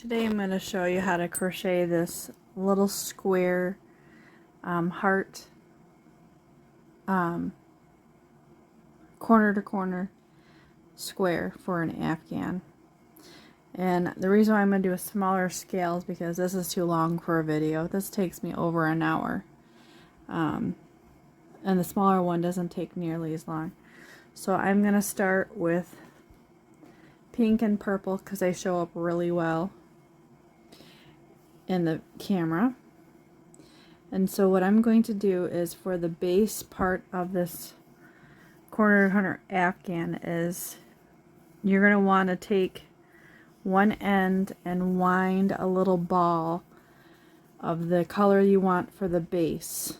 Today I'm going to show you how to crochet this little square heart corner to corner square for an Afghan. And the reason why I'm going to do a smaller scale is because this is too long for a video. This takes me over an hour. And the smaller one doesn't take nearly as long. So I'm going to start with pink and purple because they show up really well in the camera. And so what I'm going to do is for the base part of this corner to corner Afghan is you're going to want to take one end and wind a little ball of the color you want for the base,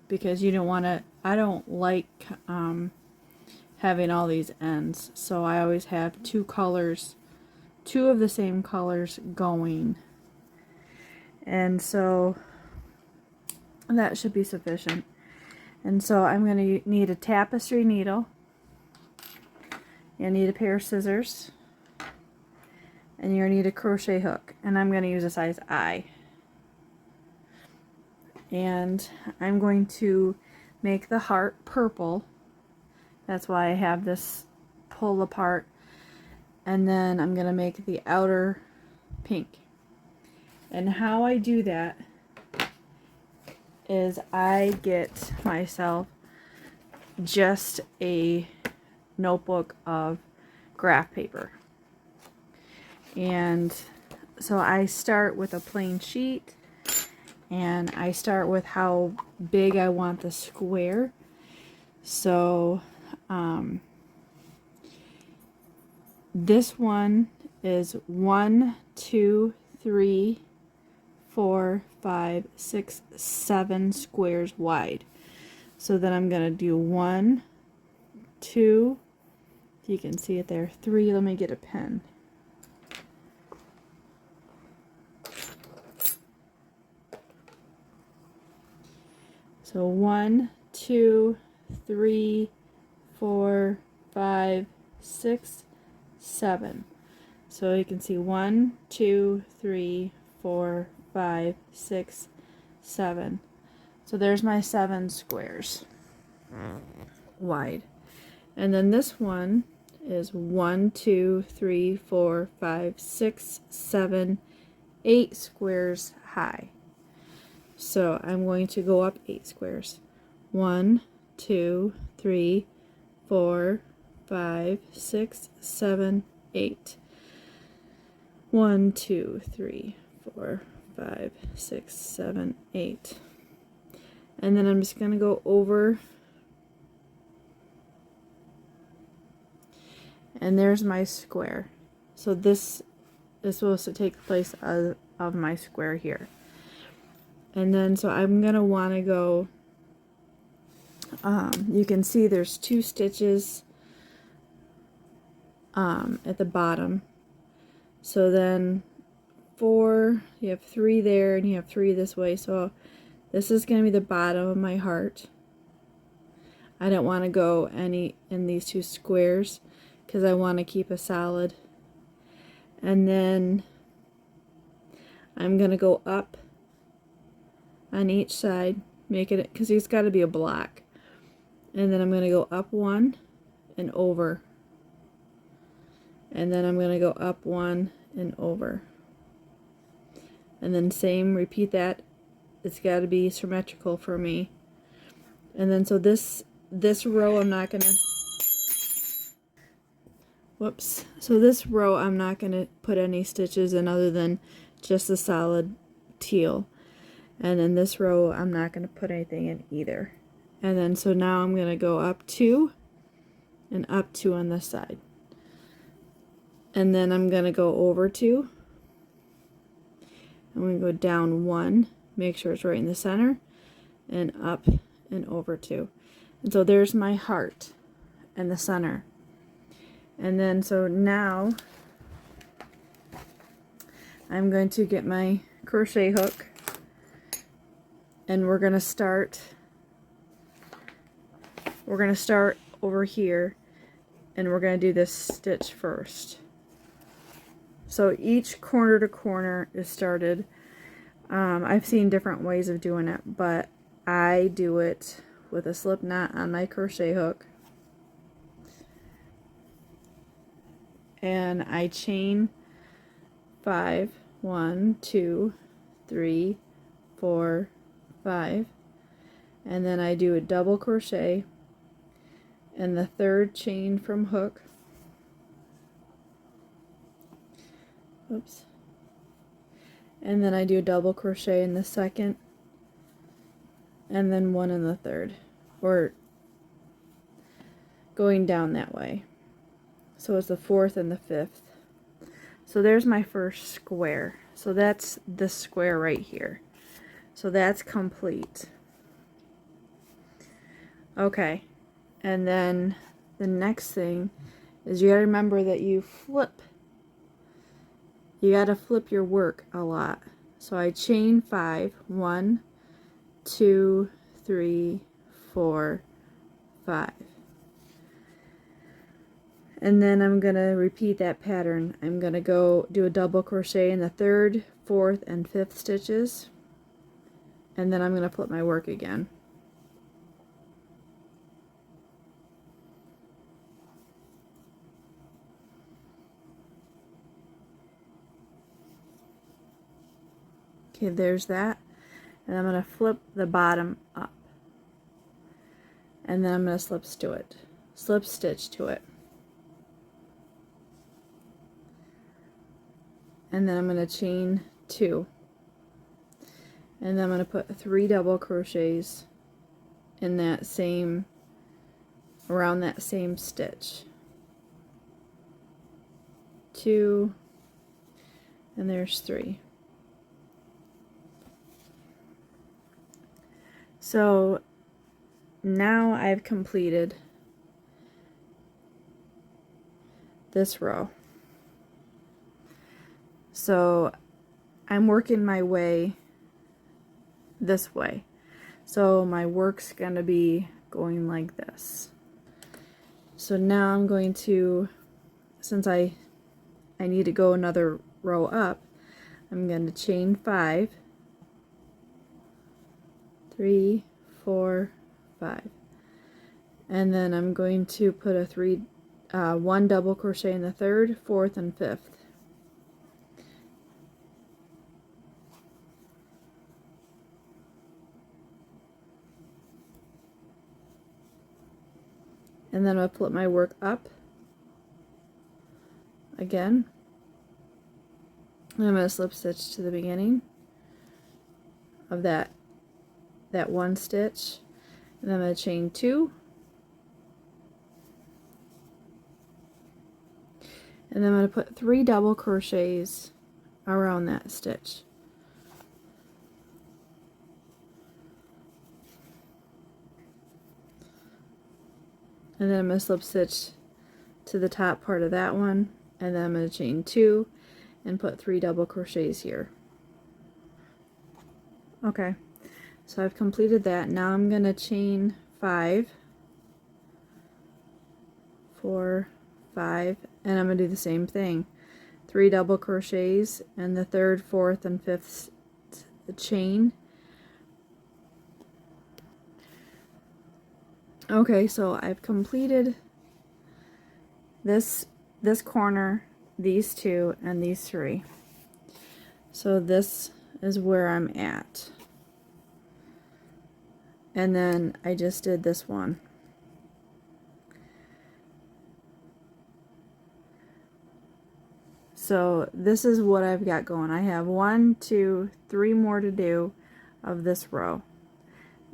because you don't want to, I don't like having all these ends, so I always have two of the same colors going. And so that should be sufficient. And so I'm going to need a tapestry needle. You'll need a pair of scissors. And you're going to need a crochet hook. And I'm going to use a size I. And I'm going to make the heart purple. That's why I have this pull apart. And then I'm going to make the outer pink. And how I do that is I get myself just a notebook of graph paper. And so I start with a plain sheet, and I start with how big I want the square. So this one is 1, 2, 3, 4, 5, 6, 7 squares wide. So then I'm going to do 1, 2, you can see it there, 3, let me get a pen. So 1, 2, 3, 4, 5, 6, 7. So you can see 1, 2, 3, 4, 5, 6, 7. So there's my 7 squares wide. And then this one is 1, 2, 3, 4, 5, 6, 7, 8 squares high. So I'm going to go up 8 squares. 1, 2, 3, 4, 5, 6, 7, 8. 1, 2, 3, 4, 5, 6, 7, 8. And then I'm just going to go over, and there's my square. So this is supposed to take the place of my square here. And then so I'm going to want to go, you can see there's 2 stitches at the bottom. So then 4, you have 3 there, and you have 3 this way. So this is going to be the bottom of my heart. I don't want to go any in these 2 squares because I want to keep a solid. And then I'm going to go up on each side, make it, because it's got to be a block. And then I'm going to go up 1 and over. And then I'm going to go up 1 and over. And then same, repeat that. It's got to be symmetrical for me. And then so this row I'm not going to, whoops. So this row I'm not going to put any stitches in other than just a solid teal. And then this row I'm not going to put anything in either. And then so now I'm going to go up 2 and up 2 on this side. And then I'm going to go over 2. I'm going to go down 1, make sure it's right in the center, and up and over 2. And so there's my heart in the center. And then so now I'm going to get my crochet hook, and we're going to start over here, and we're going to do this stitch first. So each corner to corner is started. I've seen different ways of doing it, but I do it with a slip knot on my crochet hook. And I chain 5, 1, 2, 3, 4, 5, and then I do a double crochet in the third chain from hook. Oops. And then I do a double crochet in the second, and then one in the third, or going down that way. So it's the fourth and the fifth. So there's my first square. So that's this square right here. So that's complete. Okay, and then the next thing is you gotta remember that you flip. You gotta flip your work a lot. So I chain 5, 1, 2, 3, 4, 5. And then I'm gonna repeat that pattern. I'm gonna go do a double crochet in the third, fourth, and fifth stitches, and then I'm gonna flip my work again. Okay, there's that. And I'm going to flip the bottom up. And then I'm going to slip stitch to it. And then I'm going to chain 2. And then I'm going to put 3 double crochets in that same, around that same stitch. 2, and there's 3. So now I've completed this row. So I'm working my way this way. So my work's gonna be going like this. So now I'm going to, since I need to go another row up, I'm going to chain 5, 3, 4, 5, and then I'm going to put a 1 double crochet in the third, fourth, and fifth. And then I'll flip my work up again. And I'm going to slip stitch to the beginning of that one stitch, and then I'm going to chain 2, and then I'm going to put 3 double crochets around that stitch. And then I'm going to slip stitch to the top part of that one, and then I'm going to chain 2 and put 3 double crochets here. Okay, so I've completed that. Now I'm going to chain 5, 4, 5, and I'm going to do the same thing. 3 double crochets in the third, fourth, and fifth chain. Okay, so I've completed this corner, these 2, and these 3. So this is where I'm at. And then I just did this one. So this is what I've got going. I have 1, 2, 3 more to do of this row.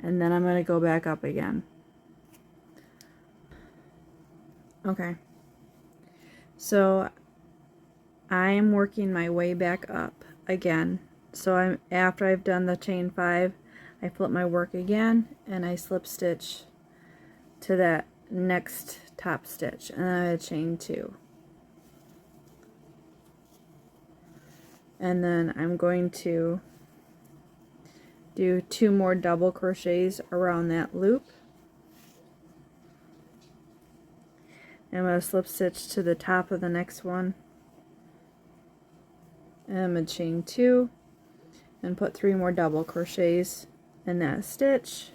And then I'm going to go back up again. Okay. So I am working my way back up again. So after I've done the chain 5, I flip my work again and I slip stitch to that next top stitch, and then I chain 2. And then I'm going to do 2 more double crochets around that loop. And I'm going to slip stitch to the top of the next one. and I'm going to chain 2 and put 3 more double crochets in that stitch.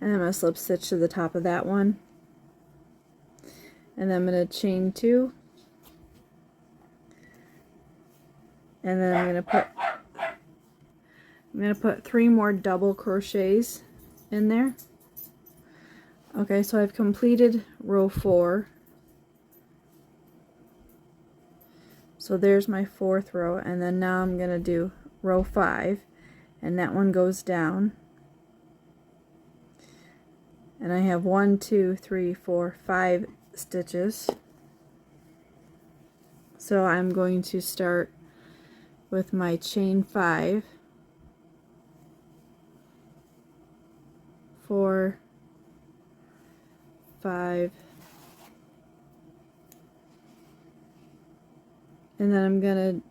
And I'm going to slip stitch to the top of that one, and then I'm going to chain 2, and then I'm going to put 3 more double crochets in there. Okay, so I've completed row 4. So there's my 4th row, and then now I'm going to do row 5, and that one goes down. And I have 1, 2, 3, 4, 5 stitches. So I'm going to start with my chain 5, 4, 5, and then I'm going to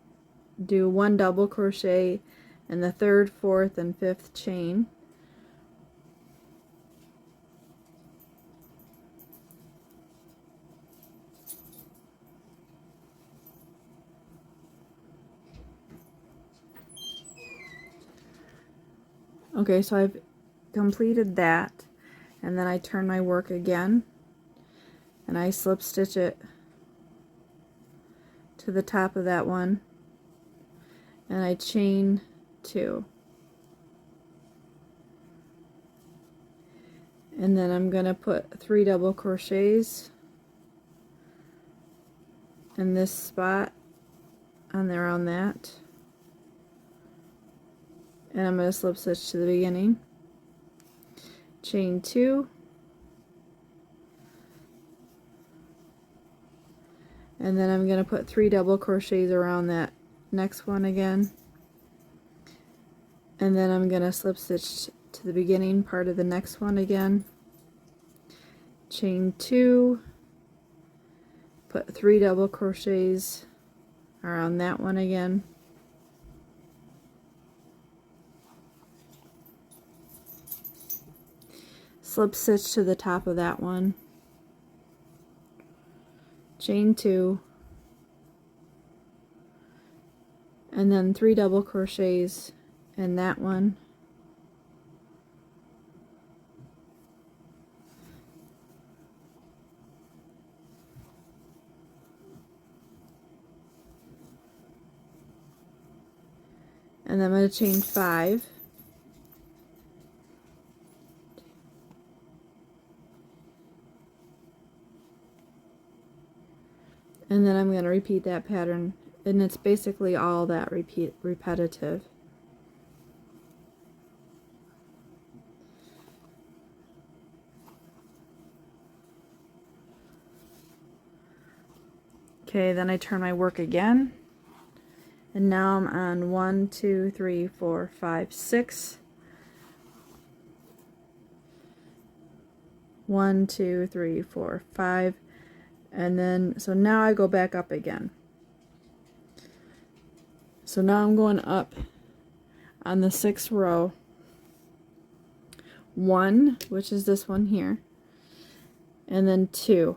do 1 double crochet in the 3rd, 4th, and 5th chain. Okay, so I've completed that, and then I turn my work again, and I slip stitch it to the top of that one, and I chain 2. And then I'm going to put 3 double crochets in this spot on there on that, and I'm going to slip stitch to the beginning, chain 2, and then I'm going to put 3 double crochets around that next one again, and then I'm going to slip stitch to the beginning part of the next one again, chain 2, put 3 double crochets around that one again, slip stitch to the top of that one, chain 2, and then 3 double crochets in that one, and then I'm going to chain 5, and then I'm going to repeat that pattern, and it's basically all that repetitive. Okay, then I turn my work again, and now I'm on 1, 2, 3, 4, 5, 6. 1, 2, 3, 4, 5, and then so now I go back up again. So now I'm going up on the 6th row, 1, which is this one here, and then 2.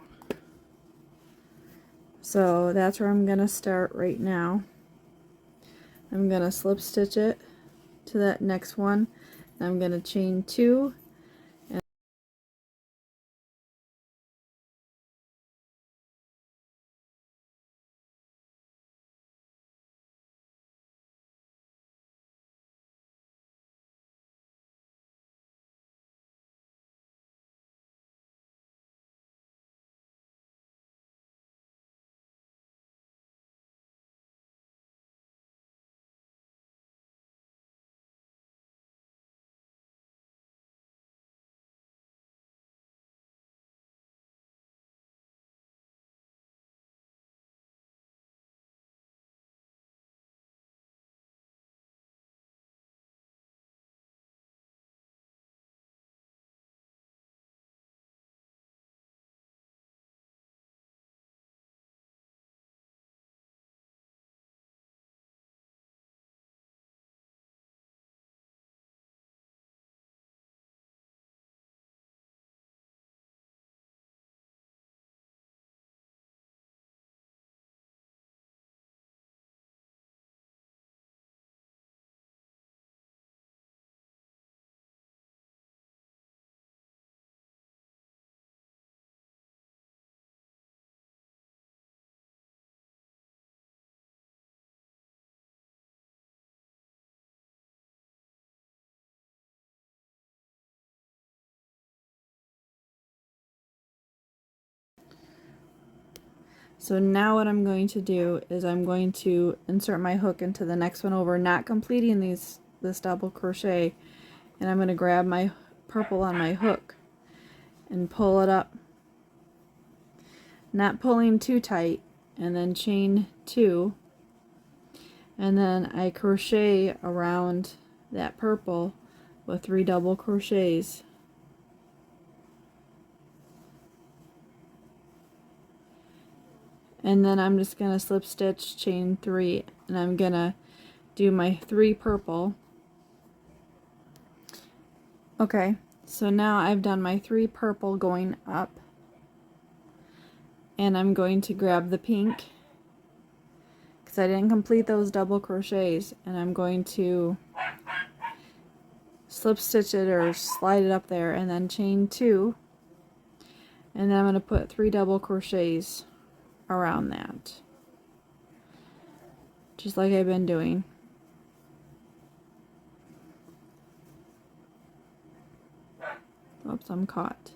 So that's where I'm going to start right now. I'm going to slip stitch it to that next one. I'm going to chain 2, So now what I'm going to do is I'm going to insert my hook into the next one over, not completing this double crochet, and I'm going to grab my purple on my hook and pull it up, not pulling too tight, and then chain 2, and then I crochet around that purple with 3 double crochets. And then I'm just gonna slip stitch, chain 3, and I'm gonna do my 3 purple. Okay, so now I've done my 3 purple going up, and I'm going to grab the pink because I didn't complete those double crochets, and I'm going to slip stitch it or slide it up there, and then chain 2, and then I'm going to put 3 double crochets around that, just like I've been doing. Oops, I'm caught.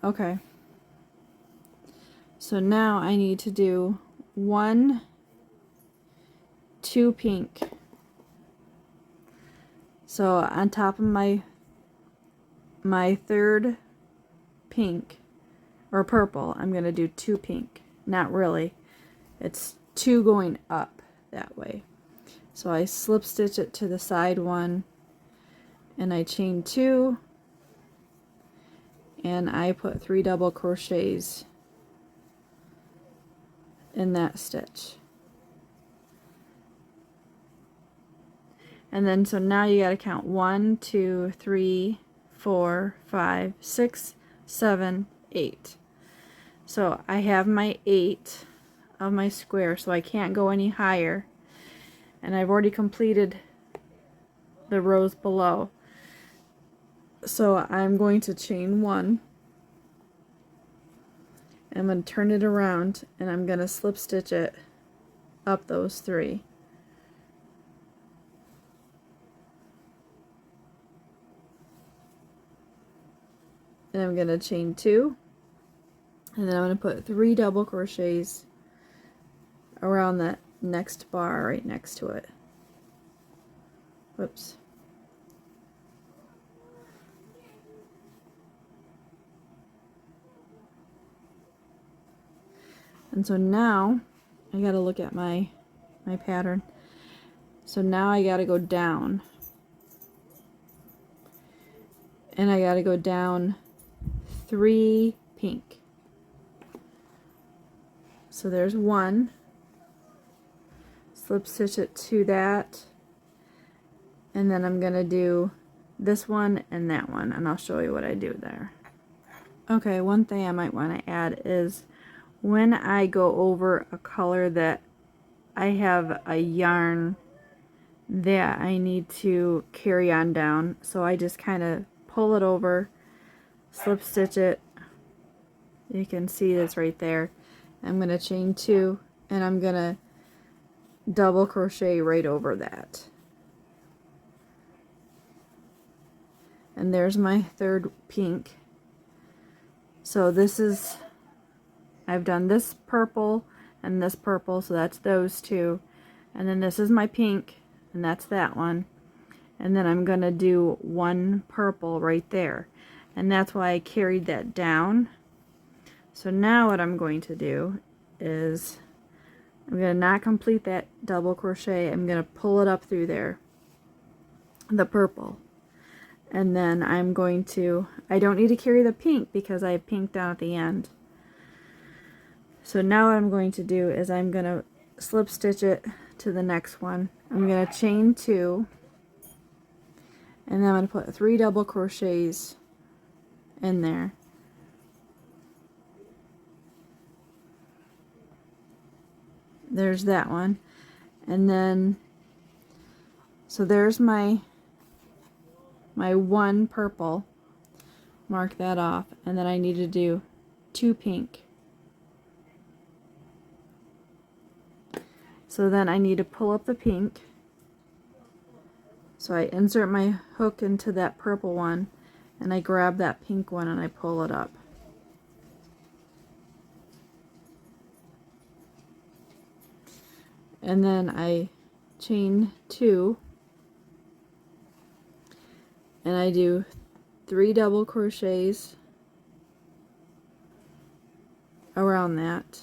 Okay, so now I need to do 1, 2 pink. So on top of my third pink or purple, I'm going to do 2 pink. Not really, it's 2 going up that way. So I slip stitch it to the side one, and I chain 2, and I put 3 double crochets in that stitch. And then so now you got to count 1, 2, 3, 4, 5, 6, 7, 8. So I have my 8 of my square, so I can't go any higher. And I've already completed the rows below. So I'm going to chain 1. I'm going to turn it around, and I'm going to slip stitch it up those 3. And I'm going to chain 2, and then I'm going to put 3 double crochets around that next bar right next to it. Whoops. And so now I got to look at my pattern. So now I got to go down, and I got to go down 3 pink. So there's 1, slip stitch it to that, and then I'm gonna do this one and that one, and I'll show you what I do there. Okay, one thing I might want to add is when I go over a color that I have a yarn that I need to carry on down, so I just kind of pull it over, slip stitch it. You can see this right there. I'm going to chain 2, and I'm going to double crochet right over that. And there's my third pink. So this is, I've done this purple and this purple, so that's those 2. And then this is my pink, and that's that one. And then I'm going to do 1 purple right there. And that's why I carried that down. So now what I'm going to do is I'm going to not complete that double crochet. I'm going to pull it up through there, the purple. And then I'm going to, I don't need to carry the pink because I have pink down at the end. So now what I'm going to do is I'm going to slip stitch it to the next one. I'm going to chain 2, and then I'm going to put 3 double crochets in there. There's that one. And then so there's my 1 purple, mark that off, and then I need to do 2 pink. So then I need to pull up the pink, so I insert my hook into that purple one, and I grab that pink one and I pull it up. and then I chain 2, and I do 3 double crochets around that,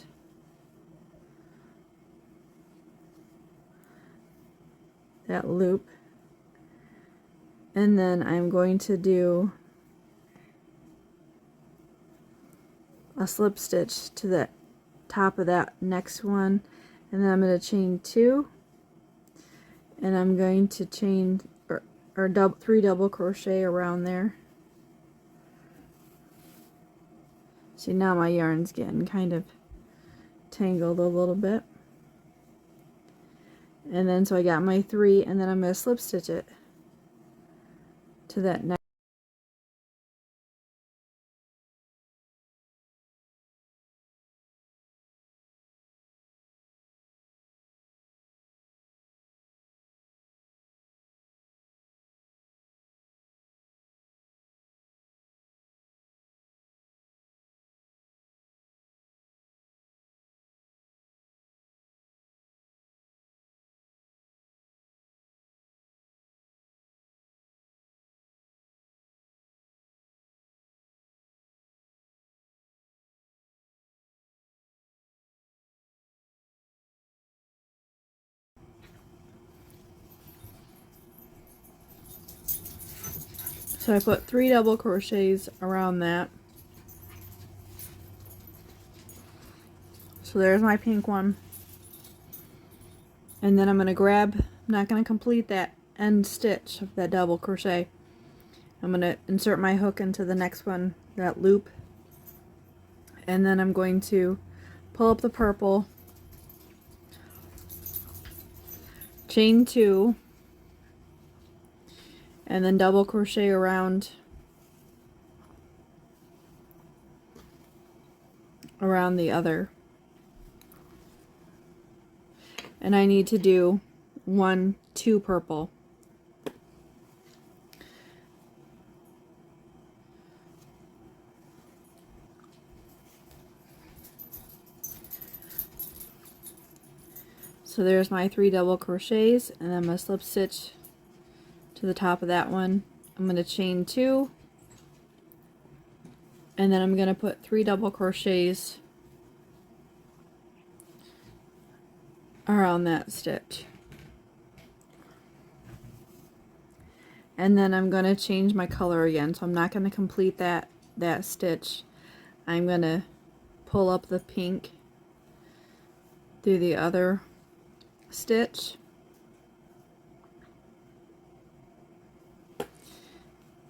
loop, and then I'm going to do a slip stitch to the top of that next one, and then I'm going to chain 2, and I'm going to chain or 3 double crochet around there. See, now my yarn's getting kind of tangled a little bit. And then so I got my 3, and then I'm going to slip stitch it to that next. So I put 3 double crochets around that. So there's my pink one. And then I'm going to grab, I'm not going to complete that end stitch of that double crochet. I'm going to insert my hook into the next one, that loop. And then I'm going to pull up the purple, chain 2, and then double crochet around the other. And I need to do 1, 2 purple. So there's my 3 double crochets, and I'm going to slip stitch to the top of that one. I'm going to chain 2, and then I'm going to put 3 double crochets around that stitch. And then I'm going to change my color again, so I'm not going to complete that stitch. I'm going to pull up the pink through the other stitch,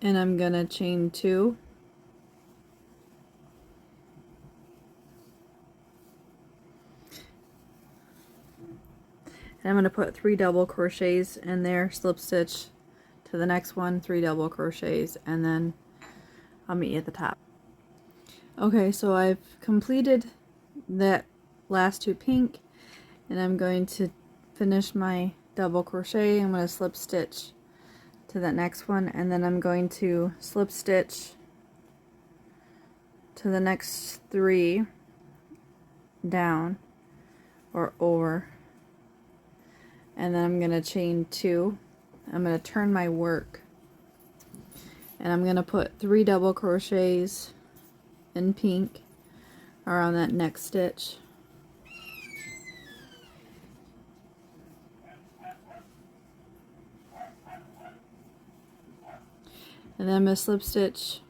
and I'm going to chain 2, and I'm going to put 3 double crochets in there, slip stitch to the next one, 3 double crochets, and then I'll meet you at the top. Okay, so I've completed that last 2 pink, and I'm going to finish my double crochet. I'm going to slip stitch to that next one, and then I'm going to slip stitch to the next 3 down or over, and then I'm going to chain 2. I'm going to turn my work, and I'm going to put 3 double crochets in pink around that next stitch. And then I'm going to slip stitch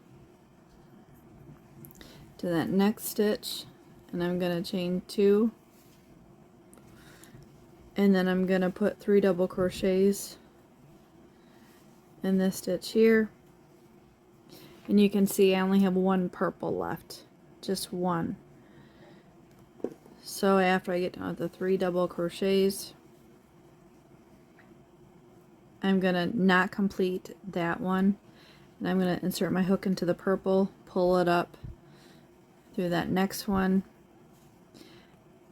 to that next stitch, and I'm going to chain 2, and then I'm going to put 3 double crochets in this stitch here. And you can see I only have 1 purple left, just 1. So after I get done with the 3 double crochets, I'm going to not complete that one, and I'm going to insert my hook into the purple, pull it up through that next one,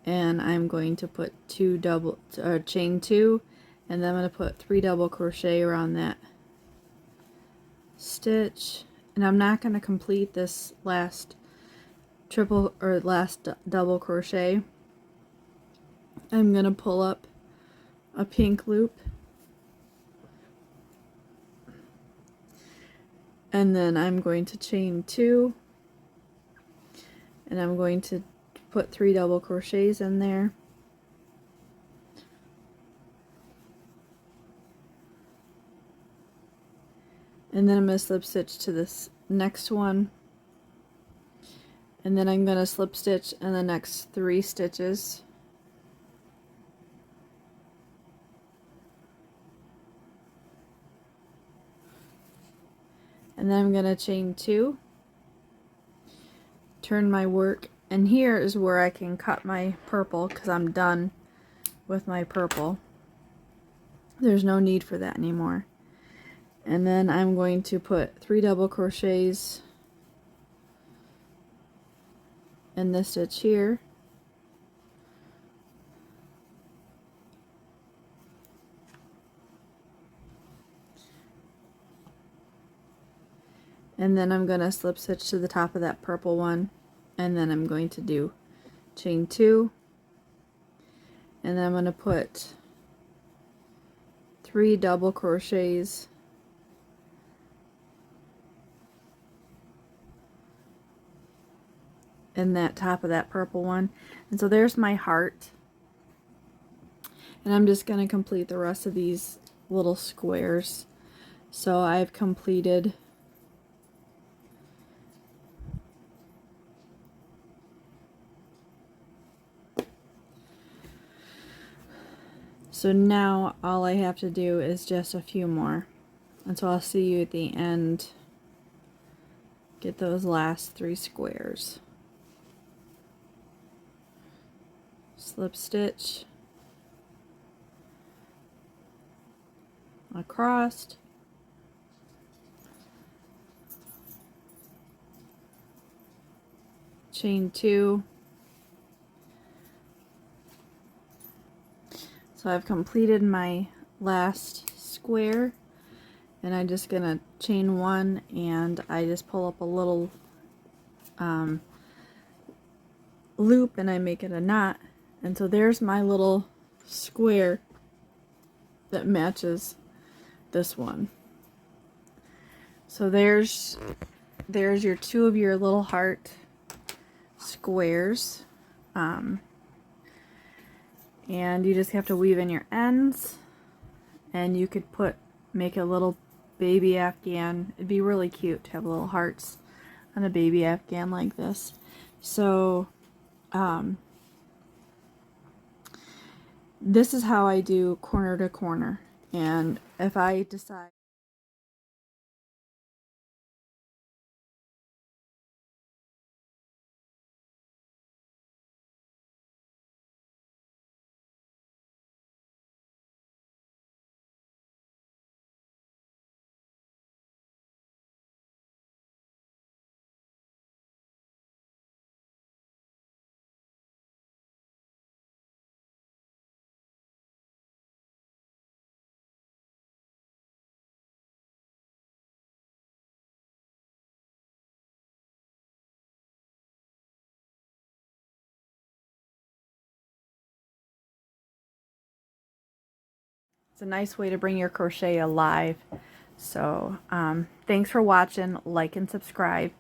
and I'm going to put chain 2, and then I'm going to put 3 double crochet around that stitch. And I'm not going to complete this last double crochet. I'm going to pull up a pink loop, and then I'm going to chain 2, and I'm going to put 3 double crochets in there. And then I'm going to slip stitch to this next one, and then I'm going to slip stitch in the next 3 stitches. And then I'm going to chain 2, turn my work, and here is where I can cut my purple because I'm done with my purple. There's no need for that anymore. And then I'm going to put 3 double crochets in this stitch here. And then I'm going to slip stitch to the top of that purple one, and then I'm going to do chain 2, and then I'm going to put 3 double crochets in that top of that purple one. And so there's my heart, and I'm just going to complete the rest of these little squares. So I've completed so now all I have to do is just a few more, and so I'll see you at the end. Get those last 3 squares. Slip stitch across, chain 2. So I've completed my last square, and I'm just gonna chain 1, and I just pull up a little loop and I make it a knot, and so there's my little square that matches this one. So there's your 2 of your little heart squares, and you just have to weave in your ends, and you could make a little baby Afghan. It'd be really cute to have little hearts on a baby Afghan like this. So this is how I do corner to corner, and if I decide it's a nice way to bring your crochet alive. So thanks for watching. Like and subscribe.